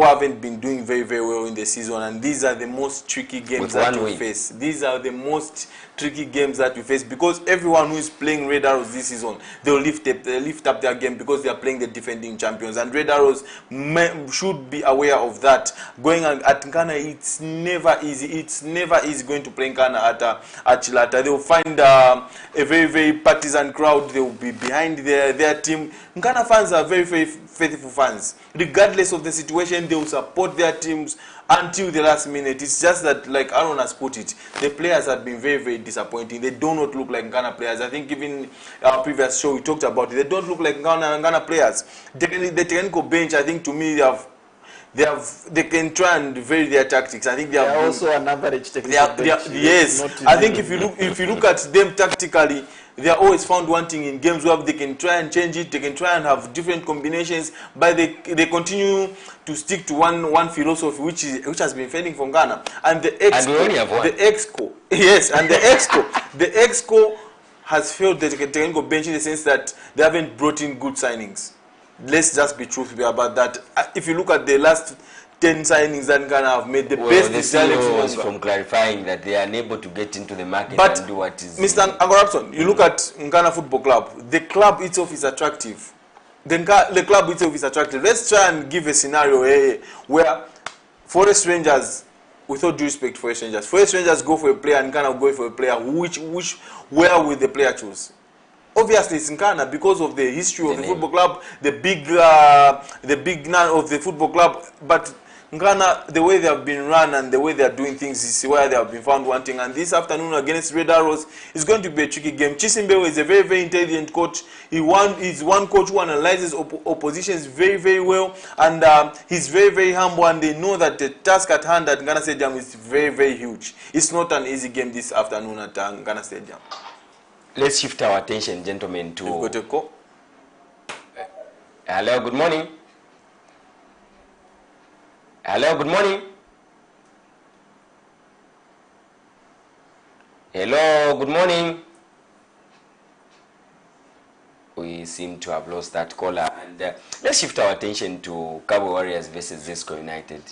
haven't been doing very, very well in the season, and these are the most tricky games that you face. These are the most tricky games that you face because everyone who is playing Red Arrows this season, they'll lift up their game because they are playing the defending champions, and Red Arrows should be aware of that. Going at Nkana, it's never easy. It's never easy going to play Nkana at Chilata. They'll find a very, very partisan crowd. They will be behind their team. Nkana fans are very, very faithful fans. Regardless of the situation, they will support their teams until the last minute. It's just that, like Aaron has put it, the players have been very, very disappointing. They do not look like Ghana players. I think even our previous show we talked about it. They don't look like Ghana players. The technical bench, I think, to me, they can try and vary their tactics. I think they are also an average technical bench. Yes, I think if you look at them tactically, they are always found wanting in games where they can try and change it, they can try and have different combinations, but they continue to stick to one philosophy which has been fading from Ghana. And the exco, yes, and the exco has failed the technical bench in the sense that they haven't brought in good signings. Let's just be truthful about that. If you look at the last 10 signings that Ghana have made, the best is Alex from clarifying that they are unable to get into the market and do what is... Mr. Angorapson, you look at Ghana Football Club, the club itself is attractive. The club itself is attractive. Let's try and give a scenario where Forest Rangers, with all due respect for Forest Rangers go for a player and Ghana go for a player, where will the player choose? Obviously, it's in Ghana because of the history of the football club, the big name of the football club. But Ghana, the way they have been run and the way they are doing things is where they have been found wanting. And this afternoon against Red Arrows is going to be a tricky game. Chisimbewe is a very, very intelligent coach. He's one coach who analyzes oppositions very, very well. And he's very, very humble. And they know that the task at hand at Ghana Stadium is very, very huge. It's not an easy game this afternoon at Ghana Stadium. Let's shift our attention, gentlemen, to... You've got a call? Hello, good morning. Hello, good morning. Hello, good morning. We seem to have lost that caller. And let's shift our attention to Cabo Warriors versus Zesco United.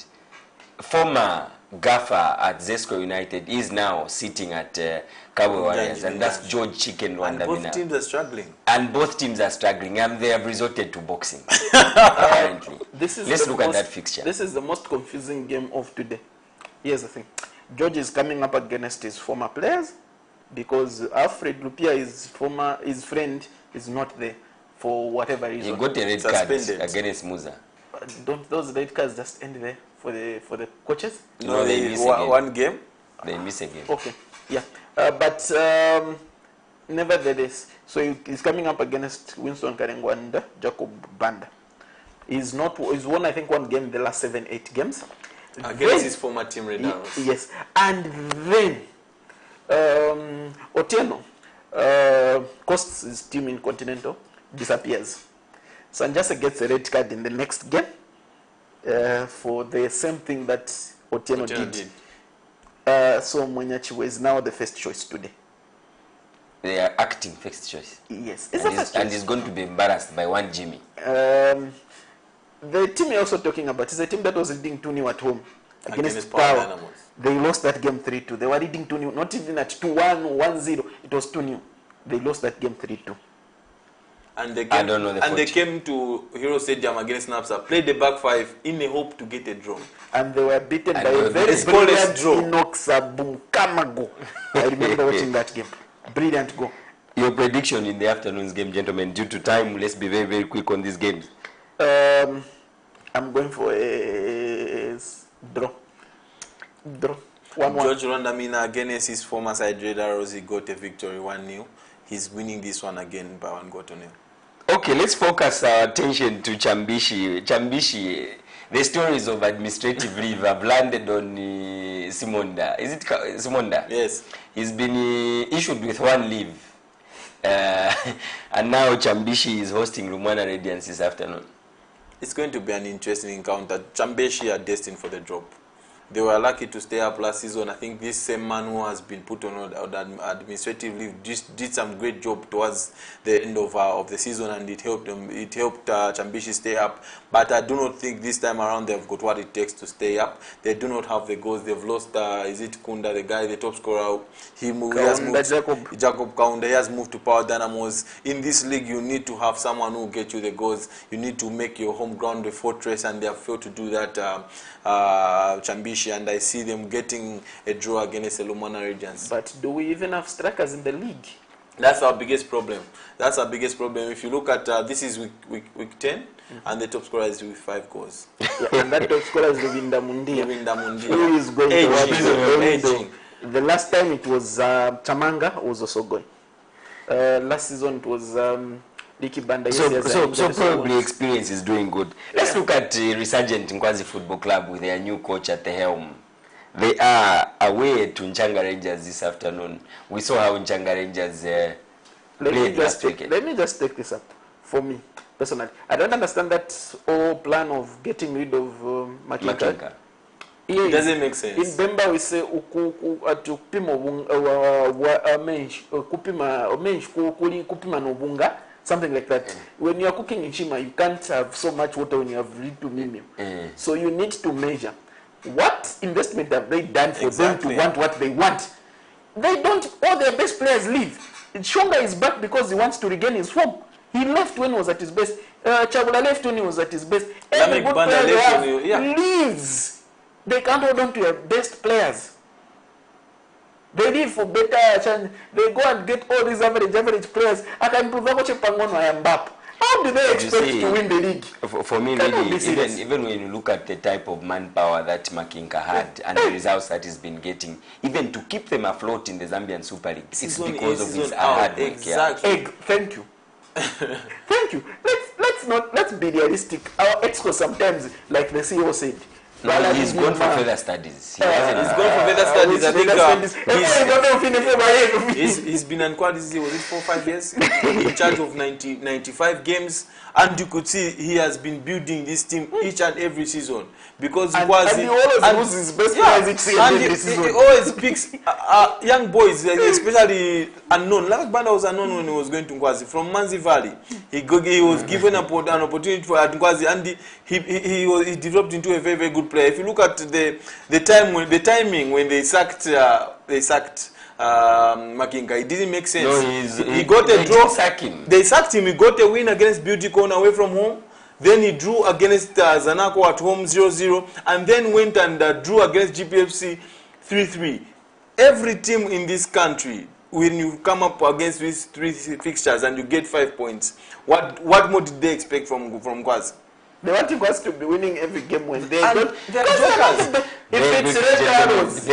Former gaffer at Zesco United is now sitting at Cabo Warriors, and that's George Chicken Rwanda. And both teams are struggling. And both teams are struggling, and they have resorted to boxing, apparently. Let's look at that fixture. This is the most confusing game of today. Here's the thing. George is coming up against his former players because Alfred Lupia, his friend, is not there for whatever reason. He got a red card against Musa. Don't those red cards just end there for the coaches? No, they miss one game. They miss a game. Okay, yeah. But nevertheless, so he's coming up against Winston Karengo and Jacob Banda. He's won, I think, one game in the last 7-8 games. Against his former team, Red Arrows. Yes. And then Otieno costs his team in Continental, disappears. Sanjasa gets a red card in the next game for the same thing that Otieno did. So Mwenyachiwe is now the first choice today. They are acting first choice. Yes. And he's going to be embarrassed by one Jimmy. The team you're also talking about is a team that was leading 2-0 at home against Power. They lost that game 3-2. They were leading 2-0, not even at 2-1 or 1-0. It was 2-0. They lost that game 3-2. And they came to Hero Stadium against Napsa, played the back five in a hope to get a draw. And they were beaten by a very brilliant Inoxa Bumkamago. I remember watching that game. Brilliant goal. Your prediction in the afternoon's game, gentlemen, due to time, let's be very, very quick on these games. I'm going for a draw. 1-1. George Rwandamina against his former side Red Arrows, he got a victory 1-0. He's winning this one again by 1-0. Okay, let's focus our attention to Chambishi. Chambishi, the stories of administrative leave have landed on Simonda. Is it Simonda? Yes. He's been issued with one leave. And now Chambishi is hosting Lumwana Radiance this afternoon. It's going to be an interesting encounter. Chambishi are destined for the drop. They were lucky to stay up last season. I think this same man who has been put on administrative leave just did some great job towards the end of the season, and it helped them. It helped Chambishi stay up. But I do not think this time around they've got what it takes to stay up. They do not have the goals. They've lost. Is it Kunda, the guy, the top scorer? He has moved. Jacob Kaunda. He has moved to Power Dynamos. In this league, you need to have someone who gets you the goals. You need to make your home ground a fortress, and they have failed to do that. Chambishi, and I see them getting a draw against the Lumwana Radiance. But do we even have strikers in the league? That's our biggest problem. That's our biggest problem. If you look at this is week 10, and the top scorer is with 5 goals. Yeah, and that top scorer is Luvinda Mundia. Who is going to aging. The last time it was Chamanga was also going. Last season it was Liki Banda. So probably experience is doing good. Let's look at Resurgent Nkwazi Football Club with their new coach at the helm. They are away to Nchanga Rangers this afternoon. We saw how Nchanga Rangers played last weekend. Let me just take this up. For me, personally, I don't understand that whole plan of getting rid of Makinka. It doesn't make sense. In Bemba we say something like that. When you are cooking in Chima, you can't have so much water when you have read to minimum. So you need to measure. What investment have they done for them to want what they want? They don't. All their best players leave. Shonga is back because he wants to regain his form. He left when he was at his best. Chabula left when he was at his best. Every good player they have leaves. They can't hold on to your best players. They leave for better chance. They go and get all these average players. I can improve Pangono and Mbappe. How do they expect to win the league? For me, really, even when you look at the type of manpower that Makinka had and the results that he's been getting, even to keep them afloat in the Zambian Super League, it's because of his hard work. Exactly. Thank you. Thank you. Let's be realistic. Our exco sometimes, like the CEO said, no, he's gone for further studies. He's gone for further studies. I think he's been on quad, was it 4 or 5 years? In charge of 95 games. And you could see he has been building this team each and every season. Because he always loses his best players each season. He always picks young boys, especially unknown. Like Banda was unknown when he was going to Nkwazi. From Manzi Valley, he was given an opportunity for Nkwazi, and he developed into a very, very good player. If you look at the timing when they sacked Makinka, it didn't make sense. No, he got a draw. They sacked him. He got a win against Beauty Corner away from home. Then he drew against Zanaco at home 0-0, and then went and drew against GPFC 3-3. Every team in this country, when you come up against these 3 fixtures and you get 5 points, what more did they expect from Kwaz? They want us to be winning every game when they don't. They're jokers. Very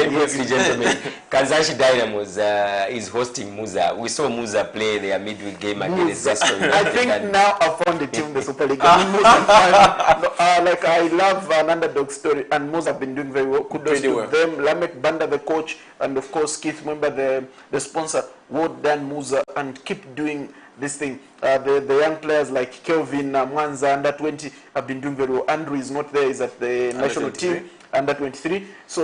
quickly, gentlemen. Kanzashi Dynamos is hosting Muza. We saw Muza play their midweek game against Zesco. I think now I found the team in the Super League. Like I love an underdog story, and Muza have been doing very well. Kudos to them. Lamek Banda, the coach, and of course Keith, remember the sponsor. Well done, Muza, and keep doing this thing. The young players like Kelvin Mwanza under 20 have been doing very well. Andrew is not there; he's at the national team under 23. So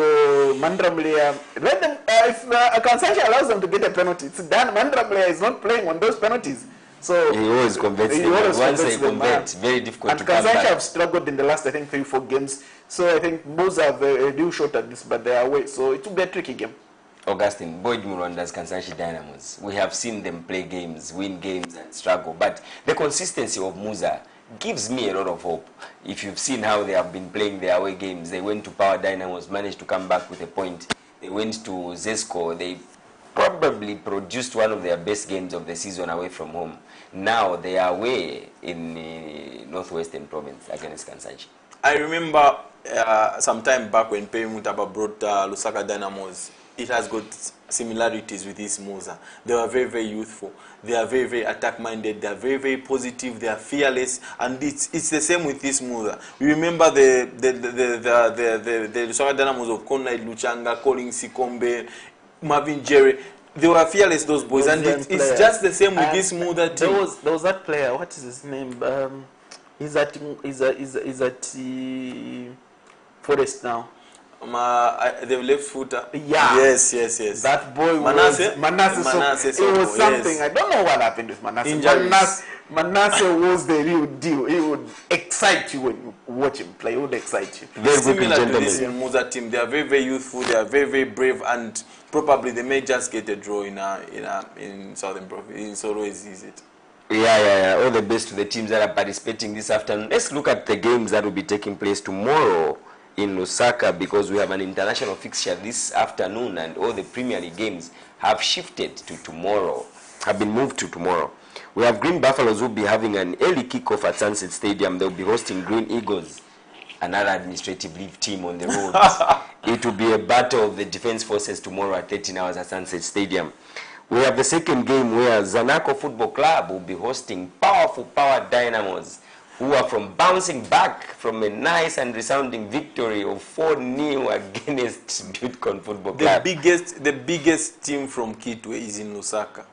Mandra Mlea, let them. If Kansashi allows them to get a penalty, it's done. Mandra Mlea is not playing on those penalties. So he always converts them. Once they convert, very difficult and to come back. And Kansashi have struggled in the last, I think, 3-4 games. So I think most have a due shot at this, but they are away. So it will be a tricky game. Augustine, Boyd Muranda's Kansashi Dynamos. We have seen them play games, win games, and struggle. But the consistency of Muza gives me a lot of hope. If you've seen how they have been playing their away games, they went to Power Dynamos, managed to come back with a point. They went to Zesco. They probably produced one of their best games of the season away from home. Now they are away in the Northwestern Province against Kansashi. I remember some time back when Pei Mutaba brought Lusaka Dynamos. It has got similarities with this Muza. They are very, very youthful. They are very, very attack-minded. They are very, very positive. They are fearless, and it's the same with this Muza. We remember the Lusaka Dynamos of Conrad Luchanga, Colin Sikombe, Marvin Jerry. They were fearless, those boys, and it's just the same with this Muza team. There was that player. What is his name? He's at Forest now. The left footer. Yeah. Yes. That boy Manasseh. Manasseh. It was something. Yes. I don't know what happened with Manasseh. Manasseh was the real deal. He would excite you when you watch him play. He would excite you. Very similar to this Muza team. They are very, very youthful. They are very, very brave, and probably they may just get a draw in Southern Province. It's always easy. Yeah. All the best to the teams that are participating this afternoon. Let's look at the games that will be taking place tomorrow in Lusaka, because we have an international fixture this afternoon, and all the Premier League games have shifted to tomorrow. have been moved to tomorrow. We have Green Buffaloes who will be having an early kickoff at Sunset Stadium. They'll be hosting Green Eagles, another administrative leave team on the road. It will be a battle of the defense forces tomorrow at 13 hours at Sunset Stadium. We have the second game where Zanaco Football Club will be hosting powerful Power Dynamos, who are from bouncing back from a nice and resounding victory of 4-0 against Butte Football Club. The biggest team from Kitwe is in Lusaka.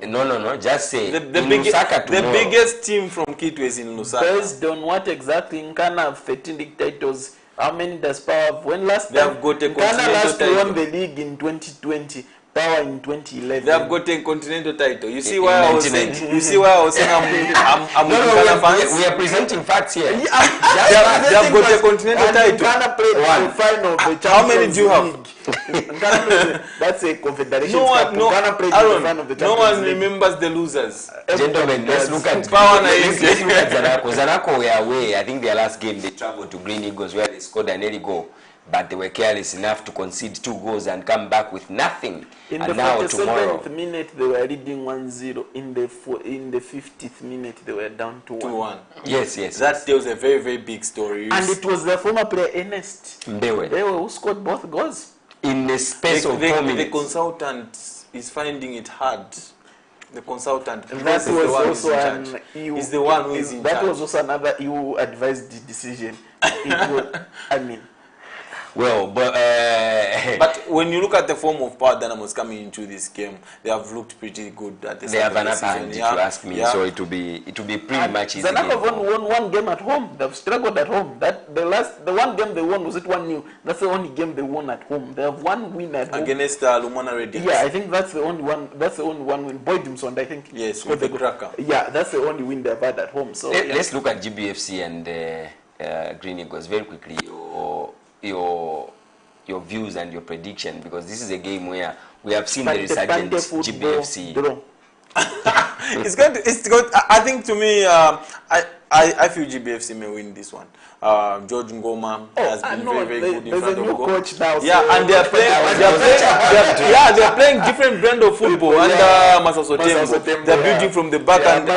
No, just say The Lusaka tomorrow. the biggest team from Kitwe is in Lusaka. Based on what exactly Nkana have 13 league titles, how many does Power have? When last They time have got a Nkana continental last title. won the league in 2020, Power in 2011. They have got a continental title. You see In why I was saying? 1990. You see why I was saying I'm No, with no, Nkana fans? we are presenting facts here. They have got a continental And title. Nkana played the final of the Champions How many do you have? League. Nkana played that's a confederation No cup. one, no, Nkana played in the final of the Aaron, Champions no one League. remembers the losers. Gentlemen, let's look at Power let's Nine. look at Zanaco. Zanaco were away. I think their last game they traveled to Green Eagles where they scored an early goal, but they were careless enough to concede 2 goals and come back with nothing. In and the now 47th tomorrow, minute, they were leading 1-0. In the 50th minute, they were down to 1. 2-1. yes. That tells a very, very big story. And it was the former player Ernest Mbewe. Mbewe who scored both goals. In the space of 4 the minutes. consultant is finding it hard. The consultant. That because was he's the one who's also in an charge. EU. He's the one who is in That charge. was also another EU advised decision. It was, I mean, Well, But when you look at the form of Power Dynamos coming into this game, they have looked pretty good at the they start have of an the upper hand, season. if you ask me. So it will be pretty much easy. Zanaco game. won one game at home. They've struggled at home. The one game they won was it 1-0. That's the only game they won at home. They have one win at home. Against Lumana Radiance. Yeah, I think that's the only one. That's the only one win. Boyd Dimson, I think. Yes, scored with the goal. cracker. Yeah, that's the only win they've had at home. So Let's look at GBFC and Green Eagles very quickly. Your views and your prediction, because this is a game where we have seen the resurgent GBFC. Draw. It's going. I think to me, I feel GBFC may win this one. George Ngoma has been very good in There's front a of new goal. coach now. Yeah, so and they are playing. They are playing different brand of football under Masaso Tembo. They are building from the back and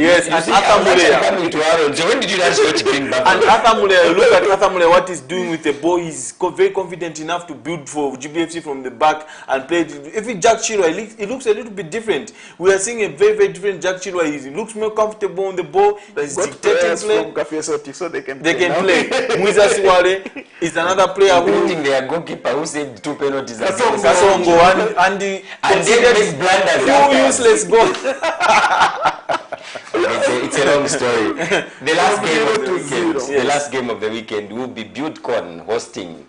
yes, and Arthur Muleya. So when did you last watch Green And Buffalo? Arthur Muleya, look at Arthur Muleya, what he's doing with the ball. He's very confident enough to build for GBFC from the back and play. Even Jack Chilwa, he looks a little bit different. We are seeing a very different Jack Chilwa. He looks more comfortable on the ball. He's dictating play. So they can play. Muiza Siwale is another player who Including their goalkeeper who saved 2 penalties. Kasongo and the then blunders after. 2 useless goals. It's a long story. The last game of the weekend. 0-0. The last game of the weekend will be Butte hosting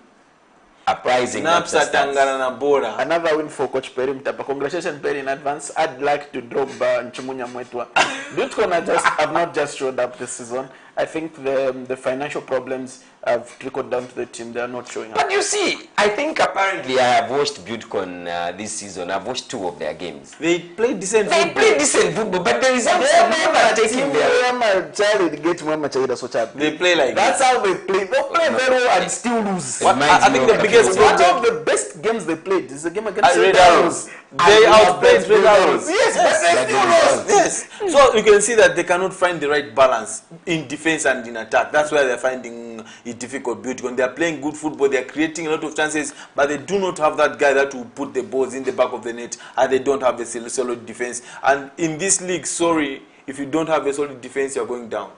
a prizing Napsa Napsa Tangana na Bora. Another win for Coach Perry Mtapa. Congratulations, Perry, in advance. I'd like to drop Nchimunya Mwetwa. Butte have not just showed up this season. I think the financial problems have trickled down to the team. They are not showing up. But you see, I think apparently I have watched Butte this season. I've watched 2 of their games. They play decent They football. play decent football, but the results have never taken their... They play like That's this. how they play. They play very well and still lose. What- I think the biggest One problem. of the best games they played is the game against Red Red Arrows. Arrows. They outplayed Red Arrows. Yes, but they still lost. Yes. So you can see that they cannot find the right balance in defense and in attack. That's why they're finding it difficult. When they are playing good football, they are creating a lot of chances, but they do not have that guy that will put the balls in the back of the net, and they don't have a solid defense. And in this league, sorry, if you don't have a solid defense, you're going down.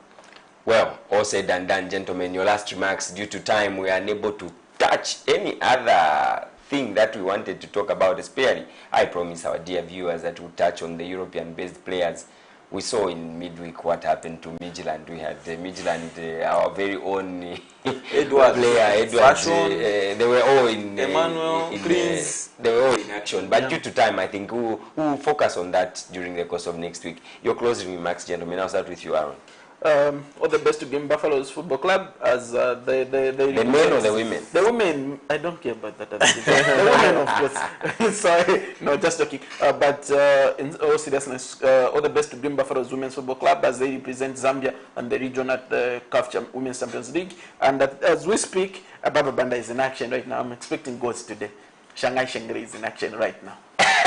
Well, all said and done, gentlemen, your last remarks. Due to time, we are unable to touch any other thing that we wanted to talk about, especially I promise our dear viewers that we'll touch on the European-based players. We saw in midweek what happened to Midland. We had Midland, our very own Edward, player, Fashion, they were all in Emmanuel, Prince. they were all in action. But due to time, I think we'll focus on that during the course of next week. Your closing remarks, gentlemen. I'll start with you, Aaron. All the best to Green Buffaloes Football Club as the men or the women? The women, I don't care about that. The women, of course. Sorry, no, just joking. But in all seriousness, all the best to Green Buffaloes Women's Football Club as they represent Zambia and the region at the CAF Women's Champions League. And that, as we speak, Baba Banda is in action right now. I'm expecting goals today. Shanghai Shengri is in action right now.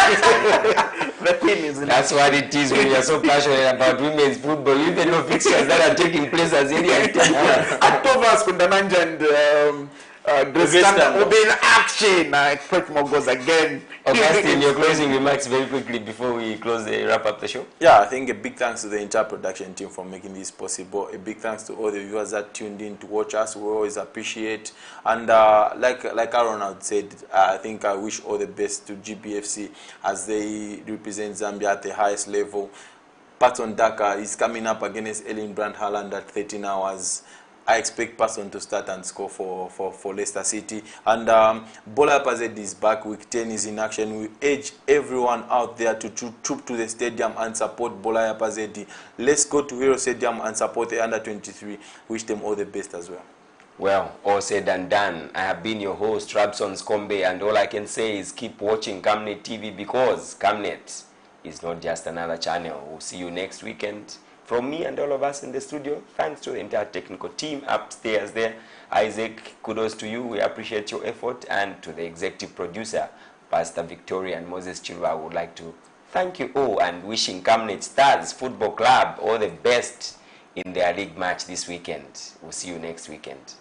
The thing is, That's what it is when you're so passionate about women's football. You even know fixtures that are taking place as early as 10 hours. October, Kundananja and Dresden will be in action. I expect more goals again. Augustine, your closing remarks very quickly before we wrap up the show. Yeah, I think a big thanks to the entire production team for making this possible. A big thanks to all the viewers that tuned in to watch us. We always appreciate. And like Aaron said, I think I wish all the best to GBFC as they represent Zambia at the highest level. Patson Daka is coming up against Erling Brandt Haaland at 13 hours. I expect Patson to start and score for Leicester City. And Bola Pazed is back. Week 10 is in action. We urge everyone out there to troop to the stadium and support Bola Pazed. Let's go to Hero Stadium and support the under-23. Wish them all the best as well. Well, all said and done. I have been your host, Rabson Skombe, and all I can say is keep watching Camnet TV because Camnet is not just another channel. We'll see you next weekend. From me and all of us in the studio, thanks to the entire technical team upstairs there. Isaac, kudos to you. We appreciate your effort. And to the executive producer, Pastor Victoria and Moses Chilwa, I would like to thank you all and wishing Camnet Stars Football Club all the best in their league match this weekend. We'll see you next weekend.